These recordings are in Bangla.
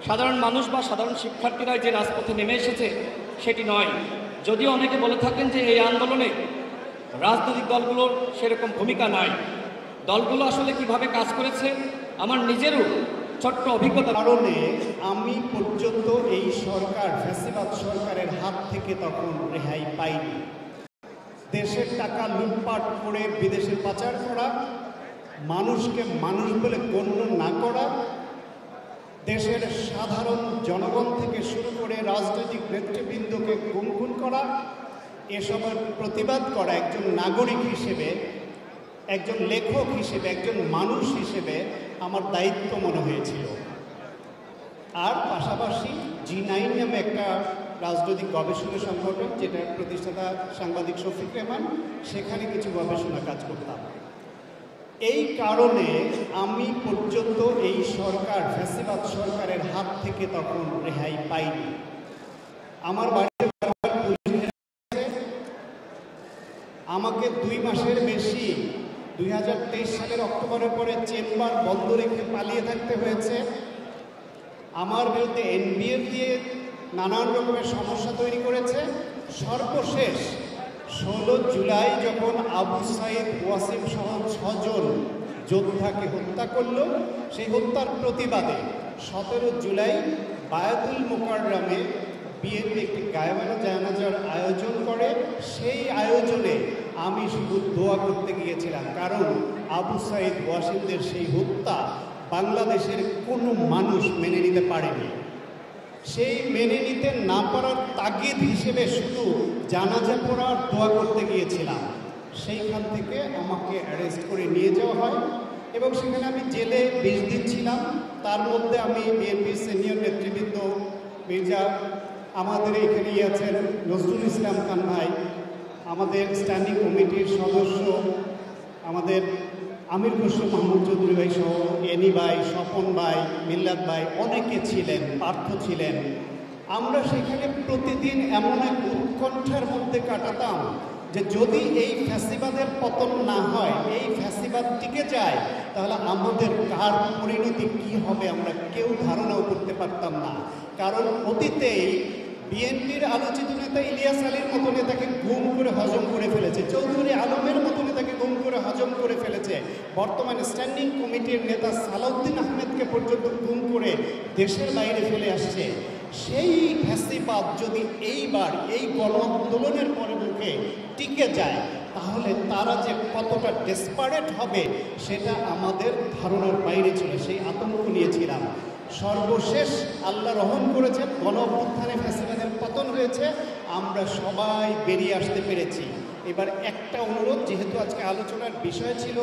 সাধারণ মানুষ বা সাধারণ শিক্ষার্থীরা যে রাজপথে নেমে এসেছে সেটি নয়। যদিও অনেকে বলে থাকেন যে এই আন্দোলনে রাজনৈতিক দলগুলোর সেরকম ভূমিকা নাই, দলগুলো আসলে কিভাবে কাজ করেছে আমার নিজেরও ছোট্ট অভিজ্ঞতার কারণে আমি পর্যন্ত এই সরকার, ফ্যাসিবাদ সরকারের হাত থেকে তখন রেহাই পাইনি। দেশের টাকা লুটপাট করে বিদেশে পাচার করা, মানুষকে মানুষ বলে গণ্য না করা, দেশের সাধারণ জনগণ থেকে শুরু করে রাজনৈতিক নেতৃবৃন্দকে গুম করা, এসবের প্রতিবাদ করা একজন নাগরিক হিসেবে, একজন লেখক হিসেবে, একজন মানুষ হিসেবে আমার দায়িত্ব মনে হয়েছিল। আর পাশাপাশি G9 নামে একটা রাজনৈতিক গবেষণা সংগঠন, যেটার প্রতিষ্ঠাতা সাংবাদিক শফিক রেহমান, সেখানে কিছু গবেষণা কাজ করতাম। এই কারণে আমি পর্যন্ত এই সরকার, ফ্যাসিবাদ সরকারের হাত থেকে তখন রেহাই পাইনি। আমার বাড়িতে আমাকে 2 মাসের বেশি 2023 সালের অক্টোবরের পরে চেম্বার বন্ধ রেখে পালিয়ে থাকতে হয়েছে। আমার বিরুদ্ধে NBR দিয়ে নানান রকমের সমস্যা তৈরি করেছে। সর্বশেষ 16 জুলাই যখন আবু সাইদ ওয়াসিম সহ 6 জন যোদ্ধাকে হত্যা করল, সেই হত্যার প্রতিবাদে 17 জুলাই বায়াতুল মোকাররমে বিএনপি একটি গায়েবানা জানাজার আয়োজন করে। সেই আয়োজনে আমি শুধু দোয়া করতে গিয়েছিলাম, কারণ আবু সাইদ ওয়াসিমদের সেই হত্যা বাংলাদেশের কোনো মানুষ মেনে নিতে পারেনি। সেই মেনে নিতে না পারার তাগিদ হিসেবে শুধু জানাজা পড়ার দোয়া করতে গিয়েছিলাম। সেইখান থেকে আমাকে অ্যারেস্ট করে নিয়ে যাওয়া হয় এবং সেখানে আমি জেলে 20 দিন ছিলাম। তার মধ্যে আমি বিএনপির সিনিয়র নেতৃবৃন্দ, মির্জা, আমাদের এখানেই আছেন নজরুল ইসলাম খান ভাই, আমাদের স্ট্যান্ডিং কমিটির সদস্য আমাদের আমির খসরু মাহমুদ চৌধুরী ভাই সহ এনি ভাই, স্বপন ভাই, মিল্লাত ভাই, অনেকে ছিলেন, পার্থ ছিলেন। আমরা সেখানে প্রতিদিন এমন এক উৎকণ্ঠার মধ্যে কাটাতাম যে যদি এই ফ্যাসিবাদের পতন না হয়, এই ফ্যাসিবাদ টিকে যায়, তাহলে আমাদের কার পরিণতি কী হবে আমরা কেউ ধারণাও করতে পারতাম না। কারণ অতীতেই বিএনপির আলোচিত নেতা ইলিয়াস আলীর মতো নেতাকে গুম করে হজম করে ফেলেছে, চৌধুরী আলমের মতো নেতাকে গুম করে হজম করে ফেলেছে, বর্তমানে স্ট্যান্ডিং কমিটির নেতা সালাউদ্দিন আহমেদকে পর্যন্ত গুম করে দেশের বাইরে ফেলে আসছে। সেই ফ্যাসিবাদ যদি এইবার এই গণ আন্দোলনের পরে মুখে টিকে যায়, তাহলে তারা যে কতটা ডেসপারেট হবে সেটা আমাদের ধারণার বাইরে ছিল। সেই আতঙ্ক নিয়েছিলাম। সর্বশেষ আল্লাহ রহম করেছেন, গণ অভ্যুত্থানে ফ্যাসিবাদের পতন হয়েছে, আমরা সবাই বেরিয়ে আসতে পেরেছি। এবার একটা অনুরোধ, যেহেতু আজকে আলোচনার বিষয় ছিল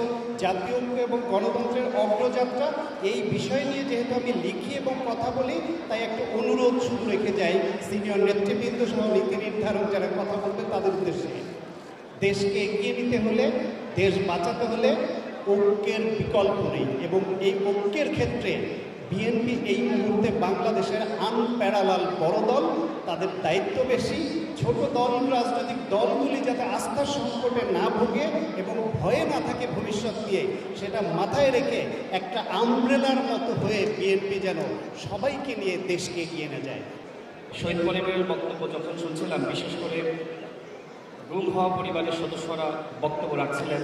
জাতীয় ঐক্য এবং গণতন্ত্রের অগ্রযাত্রা, এই বিষয় নিয়ে যেহেতু আমি লিখি এবং কথা বলি, তাই একটা অনুরোধ শুধু রেখে যাই সিনিয়র নেতৃবৃন্দ সহ নীতি নির্ধারক যারা কথা বলবেন তাদের উদ্দেশ্যে। দেশকে এগিয়ে নিতে হলে, দেশ বাঁচাতে হলে ঐক্যের বিকল্প নেই এবং এই ঐক্যের ক্ষেত্রে বিএনপি এই মুহূর্তে বাংলাদেশের আনপ্যারালাল বড় দল, তাদের দায়িত্ব বেশি। ছোট দল, রাজনৈতিক দলগুলি যাতে আস্থার সংকটে না ভোগে এবং ভয়ে না থাকে ভবিষ্যৎ নিয়ে, সেটা মাথায় রেখে একটা আমব্রেলার মতো হয়ে বিএনপি যেন সবাইকে নিয়ে দেশকে এগিয়ে নিয়ে যায়। শহীদ পরিবারের বক্তব্য যখন শুনছিলাম, বিশেষ করে গুম হওয়া পরিবারের সদস্যরা বক্তব্য রাখছিলেন,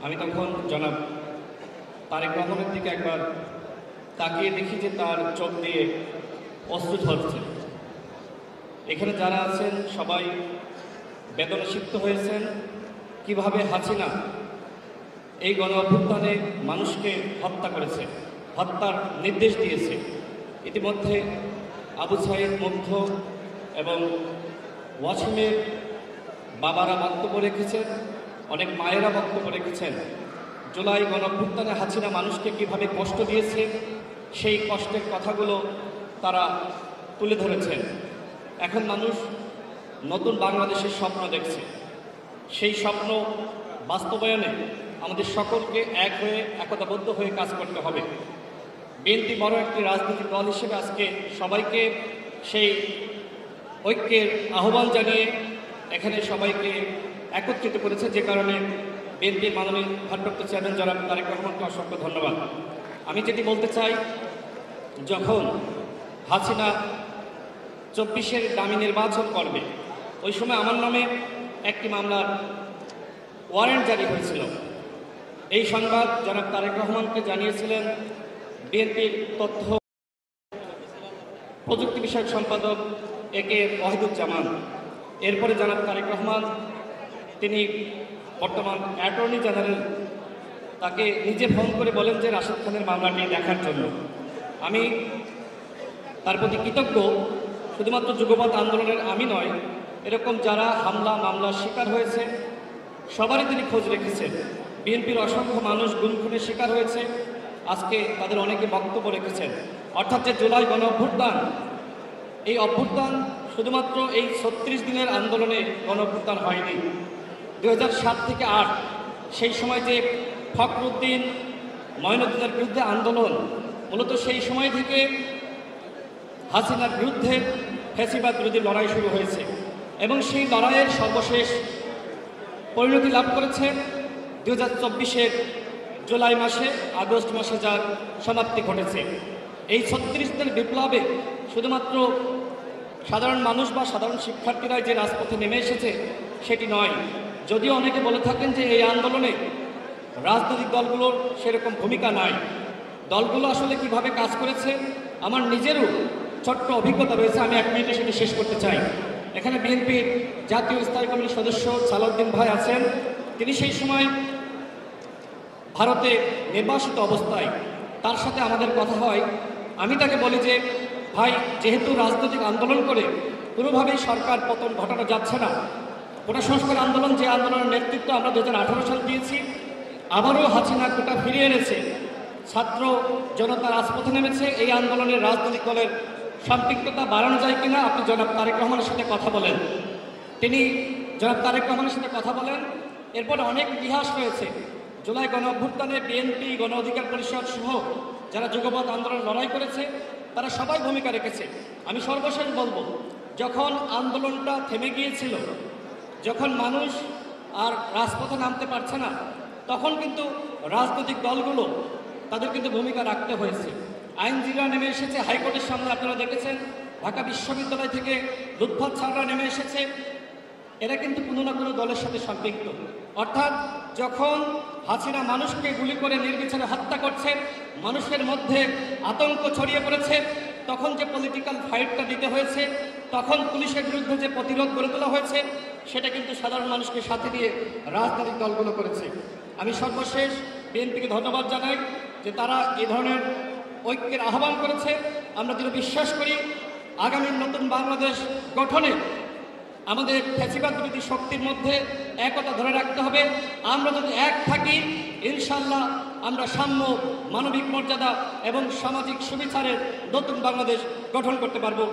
আমি তখন জনাব তারেক রহমানের দিকে একবার তাকিয়ে দেখি যে তার চোখ দিয়ে অশ্রু ঝরছে। এখানে যারা আছেন সবাই বেদনাসিক্ত হয়েছেন কিভাবে হাসিনা এই গণ অভ্যুত্থানে মানুষকে হত্যা করেছে, হত্যার নির্দেশ দিয়েছে। ইতিমধ্যে আবু সাইদ মুগ্ধ এবং ওয়াসিমের বাবারা বক্তব্য রেখেছেন, অনেক মায়েরা বক্তব্য রেখেছেন। জুলাই গণ অভ্যুত্থানে হাসিনা মানুষকে কিভাবে কষ্ট দিয়েছে সেই কষ্টের কথাগুলো তারা তুলে ধরেছেন। এখন মানুষ নতুন বাংলাদেশের স্বপ্ন দেখছে। সেই স্বপ্ন বাস্তবায়নে আমাদের সকলকে এক হয়ে, একতাবদ্ধ হয়ে কাজ করতে হবে। বিএনপি বড় একটি রাজনৈতিক দল হিসেবে আজকে সবাইকে সেই ঐক্যের আহ্বান জানিয়ে এখানে সবাইকে একত্রিত করেছে, যে কারণে বিএনপির মাননীয় ভারপ্রাপ্ত চেয়ারম্যান জনাব তারেক রহমানকে অসংখ্য ধন্যবাদ। আমি যেটি বলতে চাই, যখন হাসিনা 24-এর দামি নির্বাচন করবে, ওই সময় আমার নামে একটি মামলার ওয়ারেন্ট জারি হয়েছিল। এই সংবাদ জনাব তারেক রহমানকে জানিয়েছিলেন বিএনপির তথ্য প্রযুক্তি বিষয়ক সম্পাদক একে ওয়াহিদুজ্জামান। এরপরে জনাব তারেক রহমান তিনি বর্তমান অ্যাটর্নি জেনারেল, তাকে নিজে ফোন করে বলেন যে রাশেদ খানের মামলাটি দেখার জন্য। আমি তার প্রতি কৃতজ্ঞ। শুধুমাত্র যুগপৎ আন্দোলনের আমি নয়, এরকম যারা হামলা মামলার শিকার হয়েছে সবারই তিনি খোঁজ রেখেছেন। বিএনপির অসংখ্য মানুষ গুম খুনের শিকার হয়েছে, আজকে তাদের অনেকে বক্তব্য রেখেছেন। অর্থাৎ যে জুলাই গণ অভ্যুত্থান, এই অভ্যুত্থান শুধুমাত্র এই 36 দিনের আন্দোলনে গণ অভ্যুত্থান হয়নি। 2007 থেকে 8 সেই সময় যে ফখরুদ্দিন মঈনুদ্দিনের বিরুদ্ধে আন্দোলন, মূলত সেই সময় থেকে হাসিনার বিরুদ্ধে ফ্যাসিবাদ বিরোধী লড়াই শুরু হয়েছে এবং সেই লড়াইয়ের সর্বশেষ পরিণতি লাভ করেছে 2024-এর জুলাই মাসে, আগস্ট মাসে যার সমাপ্তি ঘটেছে। এই 36 দিনের বিপ্লবে শুধুমাত্র সাধারণ মানুষ বা সাধারণ শিক্ষার্থীরাই যে রাজপথে নেমে এসেছে সেটি নয়। যদিও অনেকে বলে থাকেন যে এই আন্দোলনে রাজনৈতিক দলগুলোর সেরকম ভূমিকা নাই, দলগুলো আসলে কিভাবে কাজ করেছে আমার নিজেরও ছোট্ট অভিজ্ঞতা রয়েছে, আমি 1 মিনিটে সেটি শেষ করতে চাই। এখানে বিএনপির জাতীয় স্থায়ী কমিটির সদস্য সালাউদ্দিন ভাই আছেন, তিনি সেই সময় ভারতে নির্বাসিত অবস্থায় তার সাথে আমাদের কথা হয়। আমি তাকে বলি যে ভাই, যেহেতু রাজনৈতিক আন্দোলন করে কোনোভাবেই সরকার পতন ঘটানো যাচ্ছে না, কোটা সংস্কার আন্দোলন যে আন্দোলনের নেতৃত্ব আমরা 2018 সাল দিয়েছি, আবারও হাসিনা কোটা ফিরিয়ে এনেছে, ছাত্র জনতা রাজপথে নেমেছে, এই আন্দোলনের রাজনৈতিক দলের সম্পৃক্ততা বাড়ানো যায় কিনা আপনি জনাব তারেক রহমানের সাথে কথা বলেন। তিনি জনাব তারেক রহমানের সাথে কথা বলেন। এরপর অনেক ইতিহাস রয়েছে। জুলাই গণ অভ্যুত্থানে বিএনপি, গণ অধিকার পরিষদ সহ যারা যুগপৎ আন্দোলন লড়াই করেছে তারা সবাই ভূমিকা রেখেছে। আমি সর্বশেষ বলবো, যখন আন্দোলনটা থেমে গিয়েছিল, যখন মানুষ আর রাজপথে নামতে পারছে না, তখন কিন্তু রাজনৈতিক দলগুলো তাদের কিন্তু ভূমিকা রাখতে হয়েছে। আইনজীবীরা নেমে এসেছে হাইকোর্টের সামনে, আপনারা দেখেছেন ঢাকা বিশ্ববিদ্যালয় থেকে লুৎফত ছাড়রা নেমে এসেছে, এরা কিন্তু কোনো না কোনো দলের সাথে সম্পৃক্ত। অর্থাৎ যখন হাসিনা মানুষকে গুলি করে নির্বিচারে হত্যা করছে, মানুষের মধ্যে আতঙ্ক ছড়িয়ে পড়েছে, তখন যে পলিটিক্যাল ফাইটটা দিতে হয়েছে, তখন পুলিশের বিরুদ্ধে যে প্রতিরোধ গড়ে তোলা হয়েছে, সেটা কিন্তু সাধারণ মানুষকে সাথে নিয়ে রাজনৈতিক দলগুলো করেছে। আমি সর্বশেষ বিএনপিকে ধন্যবাদ জানাই যে তারা এই ধরনের ঐক্যের আহ্বান করেছে। আমরা দৃঢ় বিশ্বাস করি আগামী নতুন বাংলাদেশ গঠনে আমাদের ফ্যাসিবাদ বিরোধী শক্তির মধ্যে একতা ধরে রাখতে হবে। আমরা যদি এক থাকি, ইনশাল্লাহ আমরা সাম্য, মানবিক মর্যাদা এবং সামাজিক সুবিচারের নতুন বাংলাদেশ গঠন করতে পারবো।